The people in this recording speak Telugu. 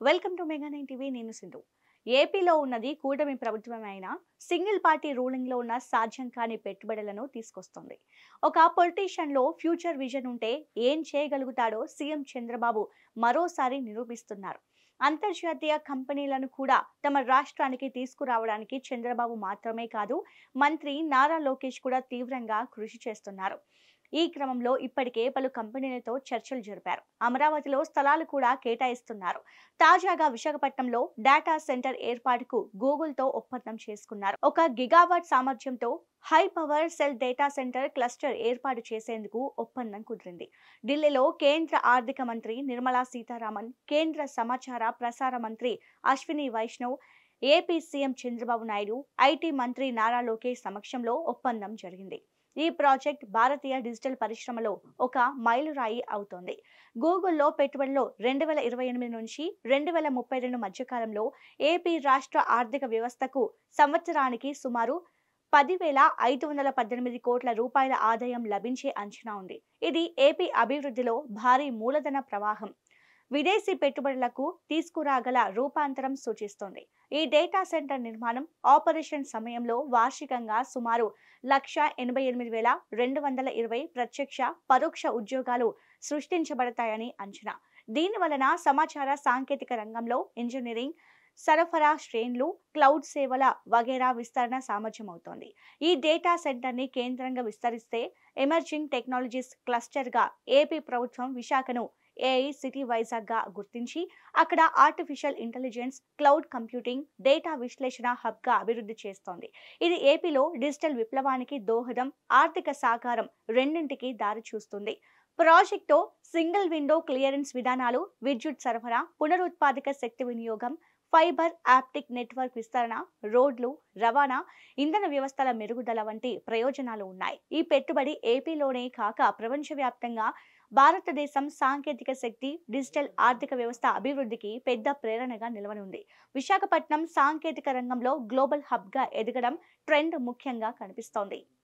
Welcome to mega nine TV. నేను సింధు. ఏపీలో ఉన్నది కూటమి ప్రభుత్వమైన సింగిల్ పార్టీ రూలింగ్ లో ఉన్న సాధ్యం కాని పెట్టుబడులను తీసుకొస్తుంది. ఒక పొలిటీషియన్ లో ఫ్యూచర్ విజన్ ఉంటే ఏం చేయగలుగుతాడో సీఎం చంద్రబాబు మరోసారి నిరూపిస్తున్నారు. అంతర్జాతీయ కంపెనీలను కూడా తమ రాష్ట్రానికి తీసుకురావడానికి చంద్రబాబు మాత్రమే కాదు, మంత్రి నారా లోకేష్ కూడా తీవ్రంగా కృషి చేస్తున్నారు. ఈ క్రమంలో ఇప్పటికే పలు కంపెనీలతో చర్చలు జరిపారు. అమరావతిలో స్థలాలు కూడా కేటాయిస్తున్నారు. తాజాగా విశాఖపట్నంలో డేటా సెంటర్ ఏర్పాటుకు గూగుల్తో ఒప్పందం చేసుకున్నారు. 1 గిగావాట్ సామర్థ్యంతో high power cell data centre cluster ఏర్పాటు చేసేందుకు ఒప్పందం కుదిరింది. ఢిల్లీలో కేంద్ర ఆర్థిక మంత్రి నిర్మలా సీతారామన్, కేంద్ర సమాచార ప్రసార మంత్రి Ashwini Vaishnaw, AP CM Chandrababu Naidu, IT మంత్రి నారా లోకేష్ సమక్షంలో ఒప్పందం జరిగింది. ఈ ప్రాజెక్ట్ భారతీయ డిజిటల్ పరిశ్రమలో ఒక మైలురాయి అవుతోంది. గూగుల్లో పెట్టుబడులు 2028 నుంచి 2032 మధ్యకాలంలో ఏపీ రాష్ట్ర ఆర్థిక వ్యవస్థకు సంవత్సరానికి సుమారు 10,518 కోట్ల రూపాయల ఆదాయం లభించే అంచనా ఉంది. ఇది ఏపీ అభివృద్ధిలో భారీ మూలధన ప్రవాహం, విదేశీ పెట్టుబడులకు తీసుకురాగల రూపాంతరం సూచిస్తోంది. ఈ డేటా సెంటర్ నిర్మాణం ఆపరేషన్ సమయంలో వార్షికంగా సుమారు 1,88,220 ప్రత్యక్ష పరోక్ష ఉద్యోగాలు సృష్టించబడతాయని అంచనా. దీని వలన సమాచార సాంకేతిక రంగంలో ఇంజనీరింగ్, సరఫరా శ్రేణులు, క్లౌడ్ సేవల వగైరా విస్తరణ సామర్థ్యం అవుతోంది. ఈ డేటా సెంటర్ ని కేంద్రంగా విస్తరిస్తే ఎమర్జింగ్ టెక్నాలజీస్ క్లస్టర్ గా ఏపీ ప్రభుత్వం విశాఖను ఏఐ సిటీ వైజాగ్ గా గుర్తించి అక్కడ artificial intelligence, cloud computing, data విశ్లేషణ హబ్ గా అభివృద్ధి చేస్తోంది. ఇది ఏపీలో డిజిటల్ విప్లవానికి దోహదం, ఆర్థిక సాకారం రెండింటికి దారి చూస్తుంది. ప్రాజెక్టుతో సింగిల్ విండో క్లియరెన్స్ విధానాలు, విద్యుత్ సరఫరా, పునరుత్పాదక శక్తి వినియోగం, ఫైబర్ ఆప్టిక్ నెట్వర్క్ విస్తరణ, రోడ్లు, రవాణా, ఇంధన వ్యవస్థల మెరుగుదల వంటి ప్రయోజనాలు ఉన్నాయి. ఈ పెట్టుబడి ఏపీలోనే కాక ప్రపంచవ్యాప్తంగా భారతదేశం సాంకేతిక శక్తి, డిజిటల్ ఆర్థిక వ్యవస్థ అభివృద్ధికి పెద్ద ప్రేరణగా నిలవనుంది. విశాఖపట్నం సాంకేతిక రంగంలో గ్లోబల్ హబ్ గా ఎదగడం ట్రెండ్ ముఖ్యంగా కనిపిస్తోంది.